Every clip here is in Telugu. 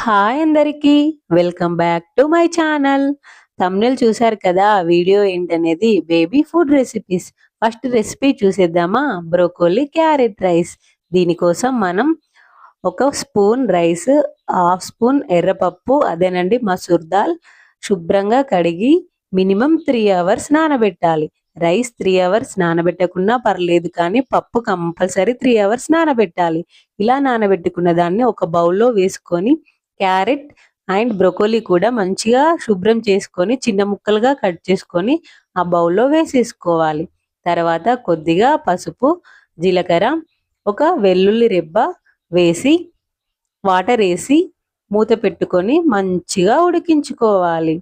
హాయ్ అందరికి welcome back to my channel. Thumbnail చూసారు కదా, వీడియో ఏంటనేది baby food recipes. First recipe చూసేద్దామా? Broccoli carrot rice. దీనికోసం మనం ఒక స్పూన్ రైస్, హాఫ్ స్పూన్ ఎర్రపప్పు, అదేనండి మసూర్ దాల్, శుభ్రంగా కడిగి మినిమం 3 అవర్స్ నానబెట్టాలి. రైస్ 3 అవర్స్ నానబెట్టకున్నా పర్లేదు, కానీ పప్పు కంపల్సరీ 3 అవర్స్ నానబెట్టాలి. ఇలా నానబెట్టుకున్న దాన్ని ఒక బౌల్లో వేసుకొని క్యారెట్ అండ్ బ్రోకోలీ కూడా మంచిగా శుభ్రం చేసుకొని చిన్న ముక్కలుగా కట్ చేసుకొని ఆ బౌల్లో వేసేసుకోవాలి. తర్వాత కొద్దిగా పసుపు, జీలకర్ర, ఒక వెల్లుల్లి రెబ్బ వేసి వాటర్ వేసి మూత పెట్టుకొని మంచిగా ఉడికించుకోవాలి.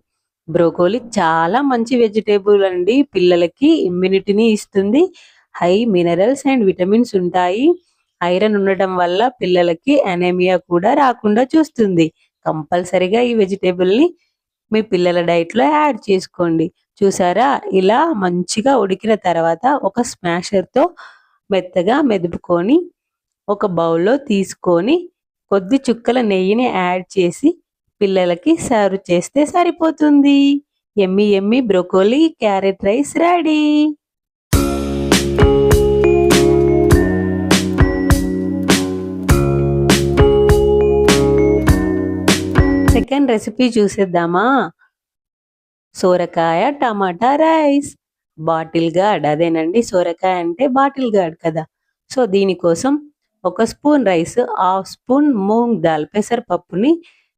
బ్రోకోలీ చాలా మంచి వెజిటేబుల్ అండి. పిల్లలకి ఇమ్యూనిటీని ఇస్తుంది. హై మినరల్స్ అండ్ విటమిన్స్ ఉంటాయి. ఐరన్ ఉండటం వల్ల పిల్లలకి అనీమియా కూడా రాకుండా చూస్తుంది. కంపల్సరిగా ఈ వెజిటేబుల్ని మీ పిల్లల డైట్లో యాడ్ చేసుకోండి. చూసారా, ఇలా మంచిగా ఉడికిన తర్వాత ఒక స్మాషర్తో మెత్తగా మెదుపుకొని ఒక బౌల్లో తీసుకొని కొద్ది చుక్కల నెయ్యిని యాడ్ చేసి పిల్లలకి సర్వ్ చేస్తే సరిపోతుంది. Yummy yummy broccoli carrot rice ready. Second recipe చూసేద్దామా? సోరకాయ టమాటా రైస్. బాటిల్ గార్డ్, అదేనండి సోరకాయ అంటే బాటిల్ గార్డ్ కదా. సో దీనికోసం ఒక spoon rice, half spoon moong dal పెసరపప్పుని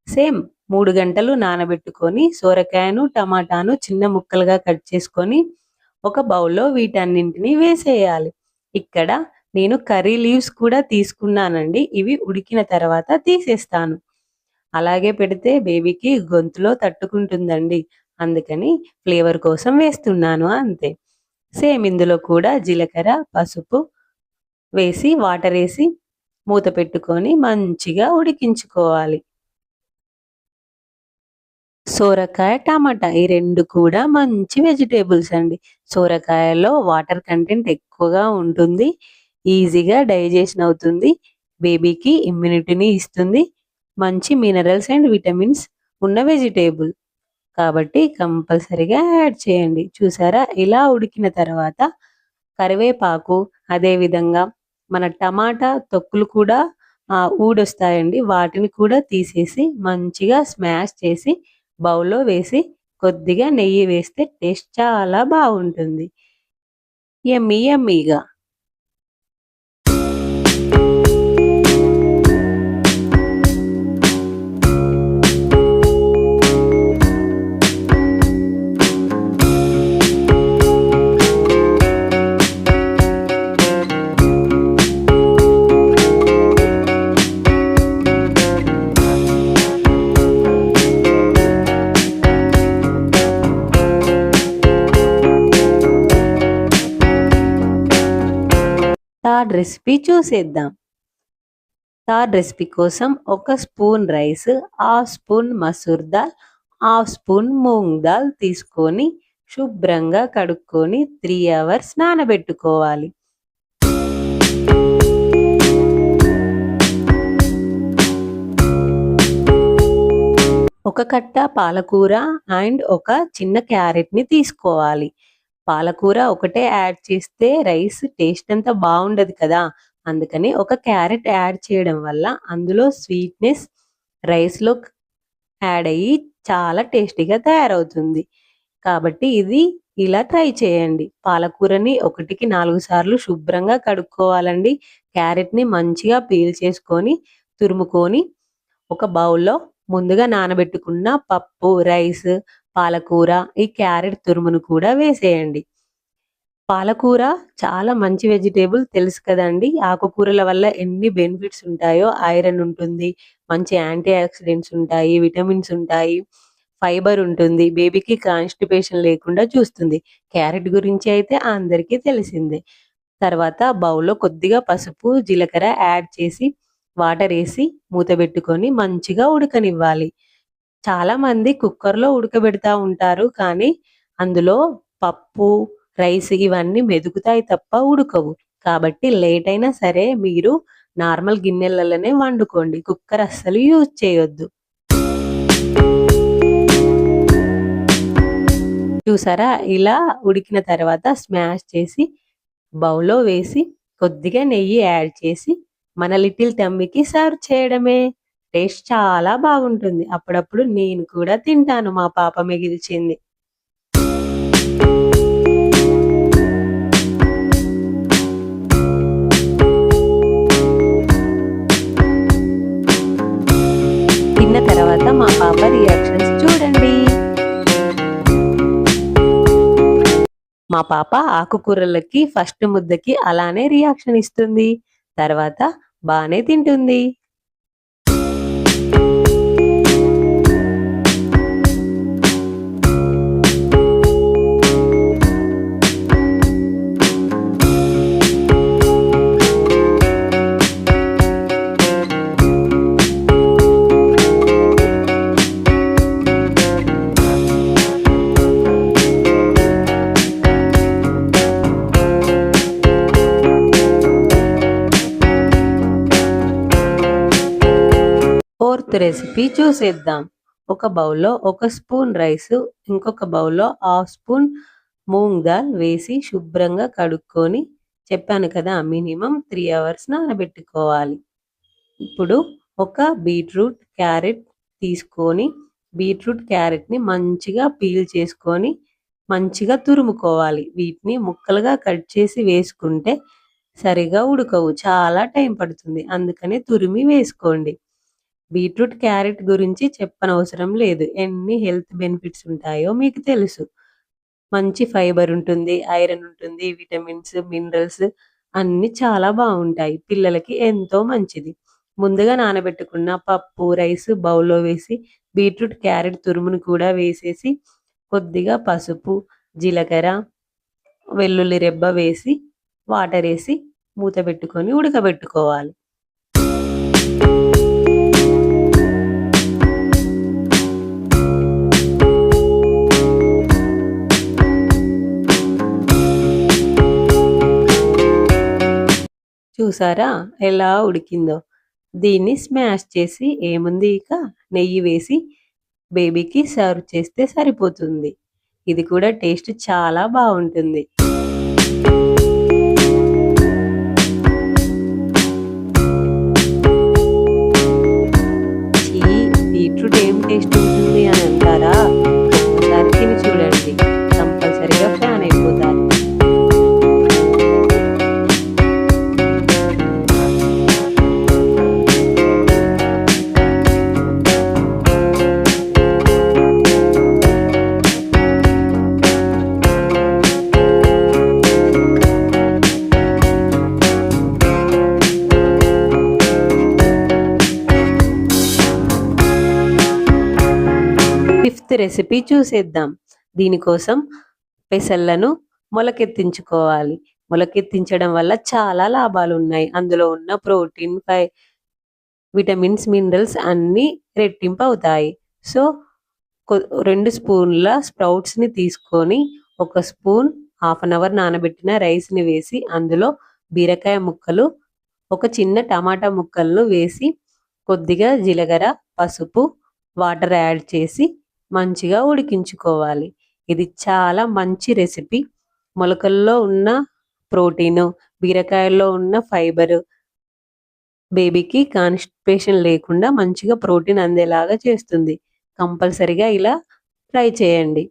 సేమ్ 3 గంటలు నానబెట్టుకొని సోరకాయను టమాటాను చిన్న ముక్కలుగా కట్ చేసుకొని ఒక బౌల్లో వీటన్నింటినీ వేసేయాలి. ఇక్కడ నేను కర్రీ లీవ్స్ కూడా తీసుకున్నానండి. ఇవి ఉడికిన తర్వాత తీసేస్తాను. అలాగే పెడితే బేబీకి గొంతులో తట్టుకుంటుందండి, అందుకని ఫ్లేవర్ కోసం వేస్తున్నాను అంతే. సేమ్ ఇందులో కూడా జీలకర్ర, పసుపు వేసి వాటర్ వేసి మూత పెట్టుకొని మంచిగా ఉడికించుకోవాలి. సోరకాయ టమాటా ఈ రెండు కూడా మంచి వెజిటేబుల్స్ అండి. సోరకాయలో వాటర్ కంటెంట్ ఎక్కువగా ఉంటుంది, ఈజీగా డైజెషన్ అవుతుంది, బేబీకి ఇమ్యూనిటీని ఇస్తుంది, మంచి మినరల్స్ అండ్ విటమిన్స్ ఉన్న వెజిటేబుల్ కాబట్టి కంపల్సరిగా యాడ్ చేయండి. చూసారా, ఇలా ఉడికిన తర్వాత కరివేపాకు, అదేవిధంగా మన టమాటా తొక్కులు కూడా ఊడొస్తాయండి, వాటిని కూడా తీసేసి మంచిగా స్మాష్ చేసి బౌల్లో వేసి కొద్దిగా నెయ్యి వేస్తే టేస్ట్ చాలా బాగుంటుంది. యమ్మీ యమ్మీగా. థర్డ్ రెసిపీ చూసేద్దాం. థర్డ్ రెసిపీ కోసం ఒక spoon rice, half spoon masoor dal, half spoon moong dal తీసుకొని శుభ్రంగా కడుక్కొని 3 అవర్స్ నానబెట్టుకోవాలి. ఒక కట్ట పాలకూర అండ్ ఒక చిన్న క్యారెట్ని తీసుకోవాలి. పాలకూర ఒకటే యాడ్ చేస్తే రైస్ టేస్ట్ అంతా బాగుండదు కదా, అందుకని ఒక క్యారెట్ యాడ్ చేయడం వల్ల అందులో స్వీట్నెస్ రైస్లో యాడ్ అయ్యి చాలా టేస్టీగా తయారవుతుంది. కాబట్టి ఇది ఇలా ట్రై చేయండి. పాలకూరని 1కి 4 సార్లు శుభ్రంగా కడుక్కోవాలండి. క్యారెట్ని మంచిగా పీల్ చేసుకొని తురుముకొని ఒక బౌల్లో ముందుగా నానబెట్టుకున్న పప్పు, రైస్, పాలకూర, ఈ క్యారెట్ తురుమును కూడా వేసేయండి. పాలకూర చాలా మంచి వెజిటేబుల్ తెలుసు కదండి. ఆకుకూరల వల్ల ఎన్ని బెనిఫిట్స్ ఉంటాయో, ఐరన్ ఉంటుంది, మంచి యాంటీ ఆక్సిడెంట్స్ ఉంటాయి, విటమిన్స్ ఉంటాయి, ఫైబర్ ఉంటుంది, బేబీకి కాన్స్టిపేషన్ లేకుండా చూస్తుంది. క్యారెట్ గురించి అయితే అందరికీ తెలిసిందే. తర్వాత బౌల్లో కొద్దిగా పసుపు, జీలకర్ర యాడ్ చేసి వాటర్ వేసి మూత పెట్టుకొని మంచిగా ఉడకనివ్వాలి. చాలా మంది కుక్కర్లో ఉడకబెడతా ఉంటారు, కానీ అందులో పప్పు, రైస్ ఇవన్నీ మెదుగుతాయి తప్ప ఉడకవు. కాబట్టి లేట్ అయినా సరే మీరు నార్మల్ గిన్నెలలోనే వండుకోండి, కుక్కర్ అస్సలు యూజ్ చేయొద్దు. చూసారా? ఇలా ఉడికిన తర్వాత స్మాష్ చేసి బౌల్‌లో వేసి కొద్దిగా నెయ్యి యాడ్ చేసి మన లిటిల్ టమ్మీకి సర్వ్ చేయడమే. టేస్ట్ చాలా బాగుంటుంది. అప్పుడప్పుడు నేను కూడా తింటాను మా పాప మిగిల్చింది. తిన్న తర్వాత మా పాప రియాక్షన్స్ చూడండి. మా పాప ఆకుకూరలకి ఫస్ట్ ముద్దకి అలానే రియాక్షన్ ఇస్తుంది. తర్వాత బానే తింటుంది. ఫోర్త్ రెసిపీ చూసేద్దాం. ఒక బౌల్లో ఒక స్పూన్ రైస్, ఇంకొక బౌల్లో హాఫ్ స్పూన్ మూంగ్ దాల్ వేసి శుభ్రంగా కడుక్కొని చెప్పాను కదా మినిమం 3 అవర్స్ నానబెట్టుకోవాలి. ఇప్పుడు ఒక బీట్రూట్, క్యారెట్ తీసుకొని బీట్రూట్, క్యారెట్‌ని మంచిగా పీల్ చేసుకొని మంచిగా తురుముకోవాలి. వీటిని ముక్కలుగా కట్ చేసి వేసుకుంటే సరిగా ఉడకవు. చాలా టైం పడుతుంది. అందుకని తురిమి వేసుకోండి. బీట్రూట్, క్యారెట్ గురించి చెప్పనవసరం లేదు. ఎన్ని హెల్త్ బెనిఫిట్స్ ఉంటాయో మీకు తెలుసు. మంచి ఫైబర్ ఉంటుంది, ఐరన్ ఉంటుంది, విటమిన్స్, మినరల్స్ అన్నీ చాలా బాగుంటాయి. పిల్లలకి ఎంతో మంచిది. ముందుగా నానబెట్టుకున్న పప్పు, రైస్ బౌల్‌లో వేసి బీట్రూట్, క్యారెట్ తురుమును కూడా వేసేసి కొద్దిగా పసుపు, జీలకర్ర, వెల్లుల్లి రెబ్బ వేసి వాటరేసి మూత పెట్టుకొని ఉడకబెట్టుకోవాలి. చూసారా ఎలా ఉడికిందో? దీన్ని స్మాష్ చేసి ఏముంది ఇక నెయ్యి వేసి బేబీకి సర్వ్ చేస్తే సరిపోతుంది. ఇది కూడా టేస్ట్ చాలా బాగుంటుంది. ఛీ! బీట్రూట్ ఏం టేస్ట్ ఉంటుంది అని అంటారా? ఒక్కసారి తిని చూడండి. కంపల్సరీగా ఫ్యాన్ అయిపోతారు. ఫిఫ్త్ రెసిపీ చూసేద్దాం. దీనికోసం పెసళ్ళను మొలకెత్తించుకోవాలి. మొలకెత్తించడం వల్ల చాలా లాభాలు ఉన్నాయి. అందులో ఉన్న ప్రోటీన్, విటమిన్స్, మినరల్స్ అన్నీ రెట్టింపు అవుతాయి. సో 2 స్పూన్ల స్ప్రౌట్స్‌ని తీసుకొని ఒక స్పూన్ హాఫ్ అన్ అవర్ నానబెట్టిన రైస్‌ని వేసి అందులో బీరకాయ ముక్కలు, ఒక చిన్న టమాటా ముక్కలను వేసి కొద్దిగా జీలకర్ర, పసుపు, వాటర్ యాడ్ చేసి మంచిగా ఉడికించుకోవాలి. ఇది చాలా మంచి రెసిపీ. మొలకల్లో ఉన్న ప్రోటీను, బీరకాయల్లో ఉన్న ఫైబరు బేబీకి కాన్‌స్టిపేషన్ లేకుండా మంచిగా ప్రోటీన్ అందేలాగా చేస్తుంది. కంపల్సరీగా ఇలా ట్రై చేయండి.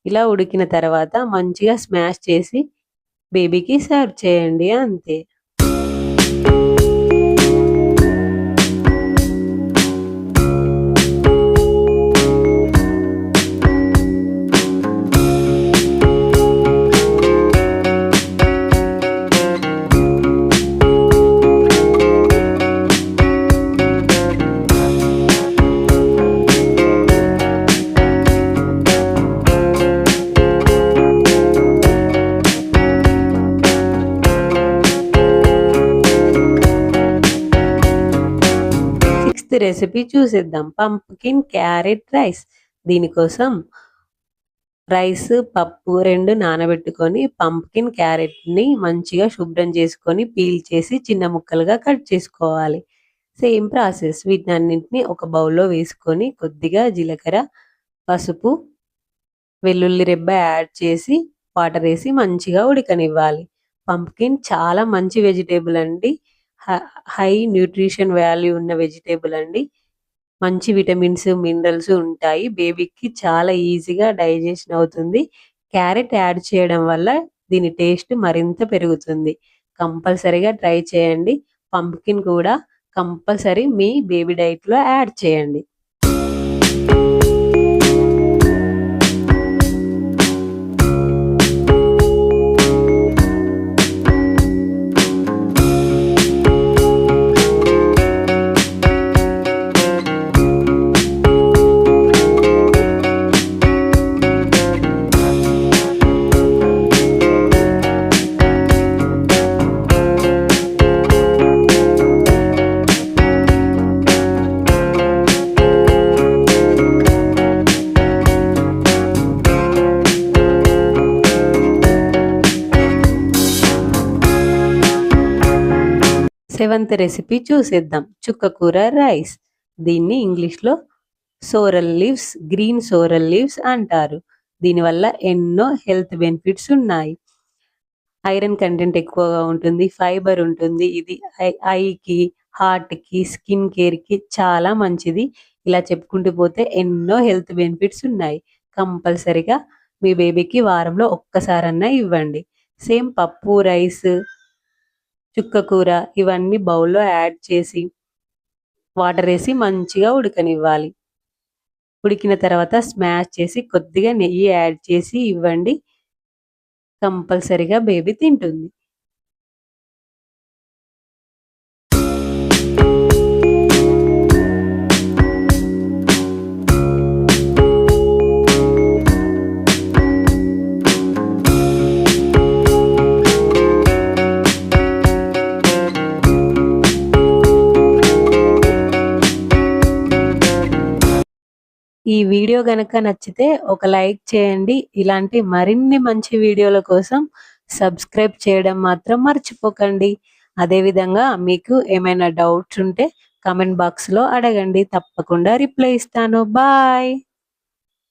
ఇలా ఉడికిన తర్వాత మంచిగా స్మాష్ చేసి బేబీకి సర్వ్ చేయండి అంతే. 6th రెసిపీ చూసేద్దాం. Pumpkin carrot rice. దీనికోసం రైస్, పప్పు 2 నానబెట్టుకొని పంప్కిన్ క్యారెట్‌ని మంచిగా శుభ్రం చేసుకొని పీల్ చేసి చిన్న ముక్కలుగా కట్ చేసుకోవాలి. Same process. వీటన్నింటిని ఒక బౌల్‌లో వేసుకొని కొద్దిగా జీలకర్ర, పసుపు, వెల్లుల్లి రెబ్బ యాడ్ చేసి వాటర్ వేసి మంచిగా ఉడకనివ్వాలి. పంప్కిన్ చాలా మంచి వెజిటేబుల్ అండి. హై న్యూట్రిషన్ వాల్యూ ఉన్న వెజిటేబుల్ అండి. మంచి విటమిన్స్, మినరల్స్ ఉంటాయి. బేబీకి చాలా ఈజీగా డైజెషన్ అవుతుంది. క్యారెట్ యాడ్ చేయడం వల్ల దీని టేస్ట్ మరింత పెరుగుతుంది. కంపల్సరీగా ట్రై చేయండి. పంప్కిన్ కూడా కంపల్సరీ మీ బేబీ డైట్‌లో యాడ్ చేయండి. సెవెంత్ రెసిపీ చూసేద్దాం. చుక్కకూర రైస్. దీన్ని ఇంగ్లీష్‌లో సోరల్ లీవ్స్, గ్రీన్ సోరల్ లీవ్స్ అంటారు. దీనివల్ల ఎన్నో హెల్త్ బెనిఫిట్స్ ఉన్నాయి. ఐరన్ కంటెంట్ ఎక్కువగా ఉంటుంది. ఫైబర్ ఉంటుంది. ఇది ఐకి, హార్ట్‌కి, స్కిన్ కేర్‌కి చాలా మంచిది. ఇలా చెప్పుకుంటూ పోతే ఎన్నో హెల్త్ బెనిఫిట్స్ ఉన్నాయి. కంపల్సరీగా మీ బేబీకి వారంలో ఒక్కసారన్నా ఇవ్వండి. సేమ్ పప్పు, రైస్, చుక్కకూర ఇవన్నీ బౌల్‌లో యాడ్ చేసి వాటర్ వేసి మంచిగా ఉడకనివ్వాలి. ఉడికిన తర్వాత స్మాష్ చేసి కొద్దిగా నెయ్యి యాడ్ చేసి ఇవ్వండి. కంపల్సరీగా బేబీ తింటుంది. ఈ వీడియో గనక నచ్చితే ఒక లైక్ చేయండి. ఇలాంటి మరిన్ని మంచి వీడియోల కోసం సబ్స్క్రైబ్ చేయడం మాత్రం మర్చిపోకండి. అదేవిధంగా మీకు ఏమైనా డౌట్స్ ఉంటే కామెంట్ బాక్స్‌లో అడగండి. తప్పకుండా రిప్లై ఇస్తాను. బాయ్.